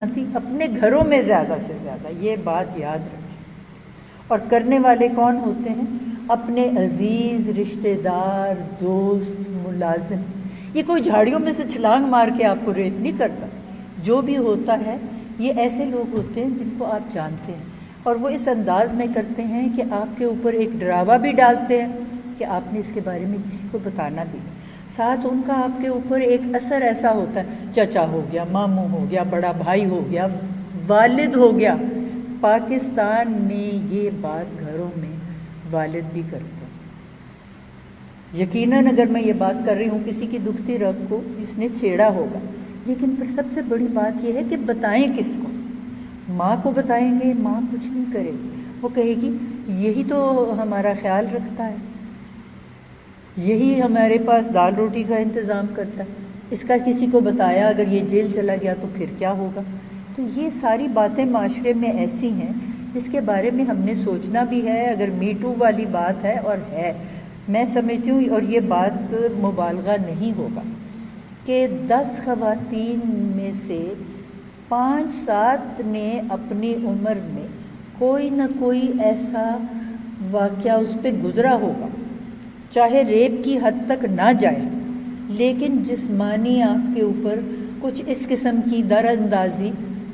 تھی اپنے گھروں میں زیادہ سے زیادہ، یہ بات یاد رکھیں۔ اور کرنے والے کون ہوتے ہیں؟ اپنے عزیز رشتہ دار، دوست، ملازم۔ یہ کوئی جھاڑیوں میں سے چھلانگ مار کے آپ کو ریپ نہیں کرتا، جو بھی ہوتا ہے یہ ایسے لوگ ہوتے ہیں جن کو آپ جانتے ہیں، اور وہ اس انداز میں کرتے ہیں کہ آپ کے اوپر ایک ڈراوا بھی ڈالتے ہیں کہ آپ نے اس کے بارے میں کسی کو بتانا بھی نہیں، ساتھ ان کا آپ کے اوپر ایک اثر ایسا ہوتا ہے، چچا ہو گیا، ماموں ہو گیا، بڑا بھائی ہو گیا، والد ہو گیا۔ پاکستان میں یہ بات گھروں میں والد بھی کرتے ہیں۔ یقیناً اگر میں یہ بات کر رہی ہوں کسی کی دکھتی رگ کو اس نے چھیڑا ہوگا، لیکن پھر سب سے بڑی بات یہ ہے کہ بتائیں کس کو؟ ماں کو بتائیں گے، ماں کچھ نہیں کرے گی، وہ کہے گی یہی تو ہمارا خیال رکھتا ہے، یہی ہمارے پاس دال روٹی کا انتظام کرتا ہے، اس کا کسی کو بتایا اگر یہ جیل چلا گیا تو پھر کیا ہوگا؟ تو یہ ساری باتیں معاشرے میں ایسی ہیں جس کے بارے میں ہم نے سوچنا بھی ہے۔ اگر می ٹو والی بات ہے، اور ہے، میں سمجھتی ہوں، اور یہ بات مبالغہ نہیں ہوگا کہ 10 خواتین میں سے 5-7 نے اپنی عمر میں کوئی نہ کوئی ایسا واقعہ اس پہ گزرا ہوگا، چاہے ریپ کی حد تک نہ جائے، لیکن جسمانی آپ کے اوپر کچھ اس قسم کی در اندازی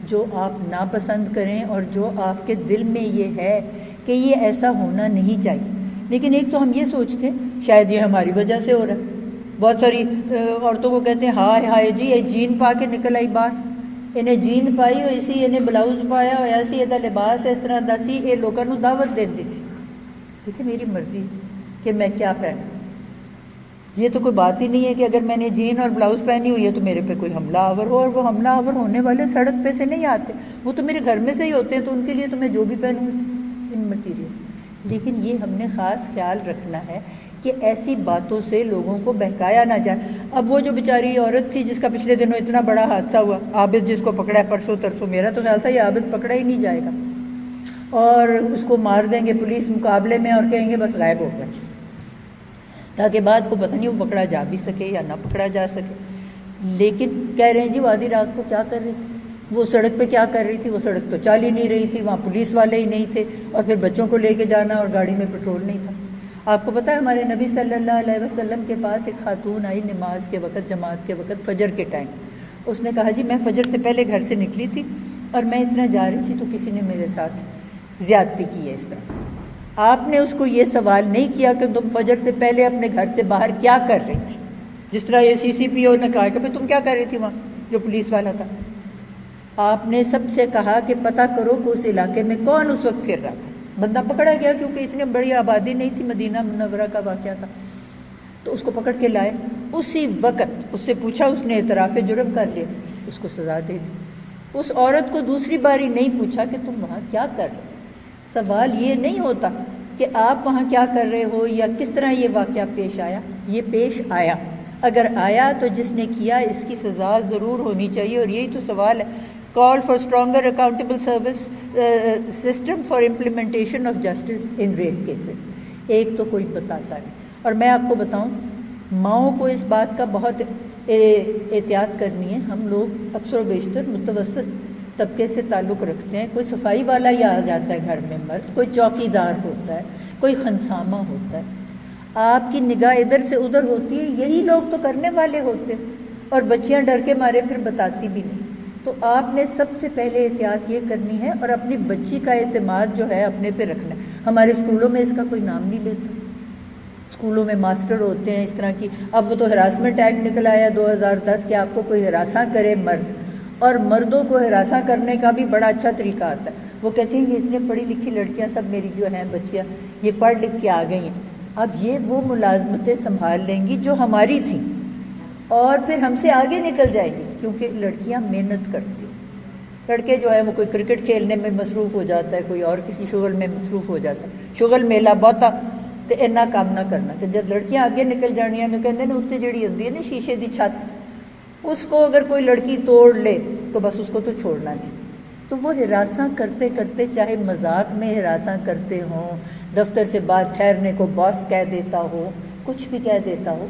جو آپ ناپسند کریں اور جو آپ کے دل میں یہ ہے کہ یہ ایسا ہونا نہیں چاہیے۔ لیکن ایک تو ہم یہ سوچتے ہیں شاید یہ ہماری وجہ سے ہو رہا ہے۔ بہت ساری عورتوں کو کہتے ہیں ہائے ہائے جی یہ جین پا کے نکل آئی باہر، انہیں جین پائی ہو اسی، انہیں بلاؤز پایا ہو ایسی، یہ لباس اس طرح دا سی، یہ لوگوں کو دعوت دیتی سی۔ دیکھیں میری مرضی کہ میں کیا پہنوں، یہ تو کوئی بات ہی نہیں ہے کہ اگر میں نے جین اور بلاؤز پہنی ہوئی ہے تو میرے پہ کوئی حملہ آور ہو، اور وہ حملہ آور ہونے والے سڑک پہ سے نہیں آتے، وہ تو میرے گھر میں سے ہی ہوتے ہیں، تو ان کے لیے تو میں جو بھی پہنوں ان مٹیریل۔ لیکن یہ ہم نے خاص خیال رکھنا ہے کہ ایسی باتوں سے لوگوں کو بہکایا نہ جائے۔ اب وہ جو بیچاری عورت تھی جس کا پچھلے دنوں اتنا بڑا حادثہ ہوا، عابد جس کو پکڑا ہے پرسوں ترسوں، میرا تو خیال تھا یہ عابد پکڑا ہی نہیں جائے گا، اور اس کو مار دیں گے پولیس مقابلے میں اور کہیں گے بس غائب ہو گئے، تاکہ بعد کو پتہ نہیں وہ پکڑا جا بھی سکے یا نہ پکڑا جا سکے۔ لیکن کہہ رہے ہیں جی وہ آدھی رات کو کیا کر رہی تھی، وہ سڑک پہ کیا کر رہی تھی، وہ سڑک تو چل ہی نہیں رہی تھی، وہاں پولیس والے ہی نہیں تھے، اور پھر بچوں کو لے کے جانا اور گاڑی میں پیٹرول نہیں تھا۔ آپ کو پتہ ہے ہمارے نبی صلی اللہ علیہ وسلم کے پاس ایک خاتون آئی نماز کے وقت، جماعت کے وقت، فجر کے ٹائم۔ اس نے کہا جی میں فجر سے پہلے گھر سے نکلی تھی اور میں اس طرح جا رہی تھی تو کسی نے میرے ساتھ زیادتی کی ہے اس طرح۔ آپ نے اس کو یہ سوال نہیں کیا کہ تم فجر سے پہلے اپنے گھر سے باہر کیا کر رہی تھی، جس طرح یہ سی سی پی او نے کہا کہ تم کیا کر رہی تھی وہاں جو پولیس والا تھا۔ آپ نے سب سے کہا کہ پتہ کرو کہ اس علاقے میں کون اس وقت پھر رہا تھا۔ بندہ پکڑا گیا کیونکہ اتنی بڑی آبادی نہیں تھی، مدینہ منورہ کا واقعہ تھا، تو اس کو پکڑ کے لائے۔ اسی وقت اس سے پوچھا، اس نے اعتراف جرم کر لیا، اس کو سزا دے دی۔ اس عورت کو دوسری باری نہیں پوچھا کہ تم وہاں کیا کر رہے ہو۔ سوال یہ نہیں ہوتا کہ آپ وہاں کیا کر رہے ہو یا کس طرح یہ واقعہ پیش آیا، یہ پیش آیا، اگر آیا تو جس نے کیا اس کی سزا ضرور ہونی چاہیے۔ اور یہی تو سوال ہے، call for stronger accountable service system for implementation of justice in rape cases. ایک تو کوئی بتاتا ہے، اور میں آپ کو بتاؤں ماؤں کو اس بات کا بہت احتیاط کرنی ہے۔ ہم لوگ اکثر و بیشتر متوسط طبقے سے تعلق رکھتے ہیں، کوئی صفائی والا ہی آ جاتا ہے گھر میں مرد، کوئی چوکی دار ہوتا ہے، کوئی خنسامہ ہوتا ہے، آپ کی نگاہ ادھر سے ادھر ہوتی ہے، یہی لوگ تو کرنے والے ہوتے ہیں، اور بچیاں ڈر کے مارے پھر بتاتی بھی نہیں۔ تو آپ نے سب سے پہلے احتیاط یہ کرنی ہے، اور اپنی بچی کا اعتماد جو ہے اپنے پہ رکھنا ہے۔ ہمارے اسکولوں میں اس کا کوئی نام نہیں لیتا، اسکولوں میں ماسٹر ہوتے ہیں اس طرح کی۔ اب وہ تو ہراسمنٹ ایکٹ نکل آیا 2010 کہ آپ کو کوئی ہراساں کرے مرد، اور مردوں کو ہراساں کرنے کا بھی بڑا اچھا طریقہ آتا ہے۔ وہ کہتے ہیں یہ اتنے پڑھی لکھی لڑکیاں سب میری جو ہیں بچیاں یہ پڑھ لکھ کے آ گئی ہیں، اب یہ وہ ملازمتیں سنبھال لیں گی جو ہماری تھیں، اور پھر ہم سے آگے نکل جائیں گی، کیونکہ لڑکیاں محنت کرتی ہیں۔ لڑکے جو ہے وہ کوئی کرکٹ کھیلنے میں مصروف ہو جاتا ہے، کوئی اور کسی شغل میں مصروف ہو جاتا ہے، شغل میلہ بہتا تو اینا کام نہ کرنا۔ تو جب لڑکیاں آگے نکل جانیاں تو کہتے ہیں اتنے جڑی ہوتی ہے نا شیشے دی چھت، اس کو اگر کوئی لڑکی توڑ لے تو بس اس کو تو چھوڑنا نہیں۔ تو وہ ہراساں کرتے کرتے، چاہے مذاق میں ہراساں کرتے ہوں، دفتر سے بعد ٹھہرنے کو باس کہہ دیتا ہو، کچھ بھی کہہ دیتا ہو،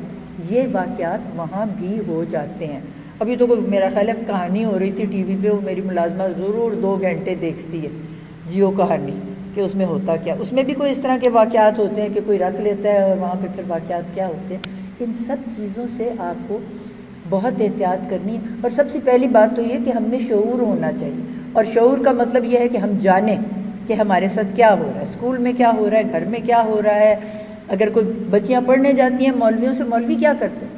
یہ واقعات وہاں بھی ہو جاتے ہیں۔ ابھی تو کوئی میرا خیال ہے کہانی ہو رہی تھی ٹی وی پہ، وہ میری ملازمہ ضرور 2 گھنٹے دیکھتی ہے جیو کہانی کہ اس میں ہوتا کیا. اس میں بھی کوئی اس طرح کے واقعات ہوتے ہیں کہ کوئی رکھ لیتا ہے اور وہاں پہ پھر واقعات کیا ہوتے ہیں. ان سب چیزوں سے آپ کو بہت احتیاط کرنی ہے. اور سب سے پہلی بات تو یہ کہ ہم میں شعور ہونا چاہیے. اور شعور کا مطلب یہ ہے کہ ہم جانیں کہ ہمارے ساتھ کیا ہو رہا ہے، اسکول میں کیا ہو رہا ہے، گھر میں کیا ہو رہا ہے. اگر کوئی بچیاں پڑھنے جاتی ہیں مولویوں سے، مولوی کیا کرتے ہیں؟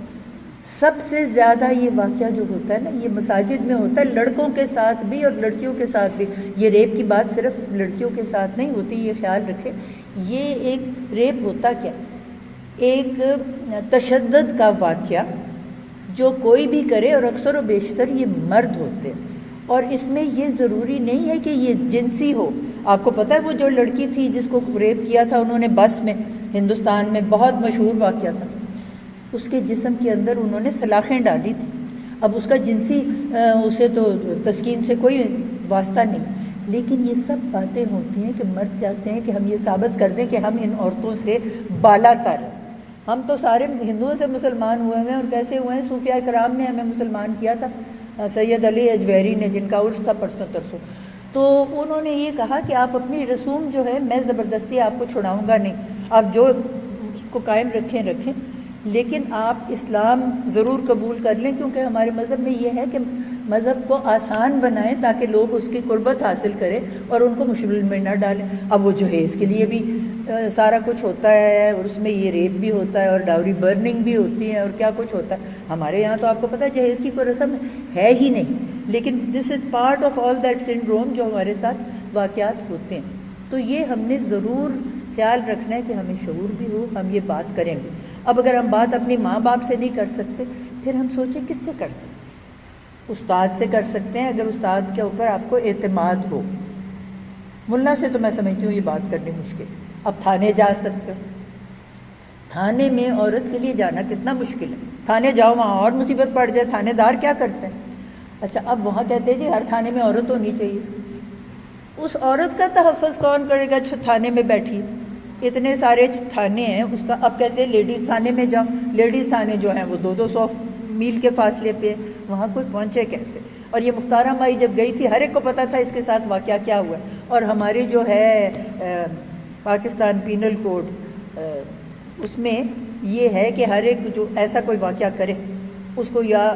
سب سے زیادہ یہ واقعہ جو ہوتا ہے نا، یہ مساجد میں ہوتا ہے، لڑکوں کے ساتھ بھی اور لڑکیوں کے ساتھ بھی. یہ ریپ کی بات صرف لڑکیوں کے ساتھ نہیں ہوتی، یہ خیال رکھیں. یہ ایک ریپ ہوتا کیا، ایک تشدد کا واقعہ جو کوئی بھی کرے، اور اکثر و بیشتر یہ مرد ہوتے ہیں. اور اس میں یہ ضروری نہیں ہے کہ یہ جنسی ہو. آپ کو پتہ ہے وہ جو لڑکی تھی جس کو ریپ کیا تھا انہوں نے بس میں، ہندوستان میں بہت مشہور واقعہ تھا، اس کے جسم کے اندر انہوں نے سلاخیں ڈالی تھی. اب اس کا جنسی اسے تو تسکین سے کوئی واسطہ نہیں، لیکن یہ سب باتیں ہوتی ہیں کہ مرد چاہتے ہیں کہ ہم یہ ثابت کر دیں کہ ہم ان عورتوں سے بالا تر. ہم تو سارے ہندوؤں سے مسلمان ہوئے ہیں، اور کیسے ہوئے ہیں؟ صوفیاء کرام نے ہمیں مسلمان کیا تھا. سید علی اجویری نے، جن کا عرس تھا پرسوں ترسوں، تو انہوں نے یہ کہا کہ آپ اپنی رسوم جو ہے، میں زبردستی آپ کو چھڑاؤں گا نہیں، آپ جو اس کو قائم رکھیں، لیکن آپ اسلام ضرور قبول کر لیں، کیونکہ ہمارے مذہب میں یہ ہے کہ مذہب کو آسان بنائیں تاکہ لوگ اس کی قربت حاصل کریں اور ان کو مشکل میں نہ ڈالیں. اب وہ جہیز کے لیے بھی سارا کچھ ہوتا ہے، اور اس میں یہ ریپ بھی ہوتا ہے اور ڈاوری برننگ بھی ہوتی ہے اور کیا کچھ ہوتا ہے. ہمارے یہاں تو آپ کو پتہ ہے جہیز کی کوئی رسم ہے ہی نہیں، لیکن this is part of all that syndrome جو ہمارے ساتھ واقعات ہوتے ہیں. تو یہ ہم نے ضرور خیال رکھنا ہے کہ ہمیں شعور بھی ہو، ہم یہ بات کریں گے. اب اگر ہم بات اپنی ماں باپ سے نہیں کر سکتے، پھر ہم سوچیں کس سے کر سکتے؟ استاد سے کر سکتے ہیں، اگر استاد کے اوپر آپ کو اعتماد ہو. ملا سے تو میں سمجھتی ہوں یہ بات کرنی مشکل. اب تھانے جا سکتے ہو. تھانے میں عورت کے لیے جانا کتنا مشکل ہے. تھانے جاؤ، وہاں اور مصیبت پڑ جائے. تھانے دار کیا کرتے ہیں؟ اچھا، اب وہاں کہتے ہیں جی ہر تھانے میں عورت ہونی چاہیے. اس عورت کا تحفظ کون کرے گا جو تھانے میں بیٹھی ہے؟ اتنے سارے تھانے ہیں اس کا. اب کہتے ہیں لیڈیز تھانے میں جاؤ. لیڈیز تھانے جو ہیں وہ 200 میل کے فاصلے پہ، وہاں کوئی پہنچے کیسے؟ اور یہ مختارہ مائی جب گئی تھی ہر ایک کو پتا تھا اس کے ساتھ واقعہ کیا ہوا ہے. اور ہماری جو ہے پاکستان پینل کوڈ، اس میں یہ ہے کہ ہر ایک جو ایسا کوئی واقعہ کرے اس کو یا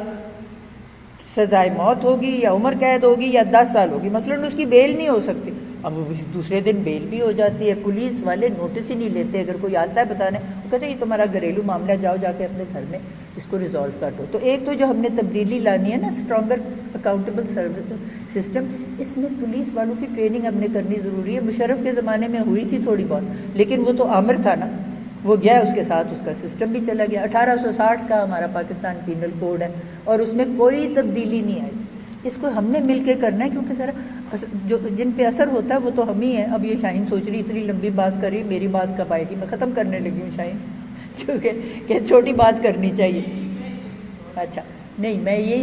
سزائے موت ہوگی یا عمر قید ہوگی یا 10 سال ہوگی. مثلاً اس کی بیل نہیں ہو سکتی. اب دوسرے دن بیل بھی ہو جاتی ہے. پولیس والے نوٹس ہی نہیں لیتے. اگر کوئی آتا ہے بتانے، وہ کہتے ہیں یہ تمہارا گھریلو معاملہ، جاؤ جا کے اپنے گھر میں اس کو ریزالو کر دو. تو ایک تو جو ہم نے تبدیلی لانی ہے نا، اسٹرانگر اکاؤنٹیبل سروس سسٹم، اس میں پولیس والوں کی ٹریننگ ہم نے کرنی ضروری ہے. مشرف کے زمانے میں ہوئی تھی تھوڑی بہت، لیکن وہ تو آمر تھا نا، وہ گیا، اس کے ساتھ اس کا سسٹم بھی چلا گیا. 1860 کا ہمارا پاکستان پینل کوڈ ہے اور اس میں کوئی تبدیلی نہیں آئی. اس کو ہم نے مل کے کرنا ہے، کیونکہ سر جو جن پہ اثر ہوتا ہے وہ تو ہم ہی ہیں. اب یہ شاہین سوچ رہی اتنی لمبی بات کر رہی، میری بات کب آئے گی؟ میں ختم کرنے لگی ہوں شاہین، کیونکہ کہ چھوٹی بات کرنی چاہیے. اچھا نہیں، میں یہی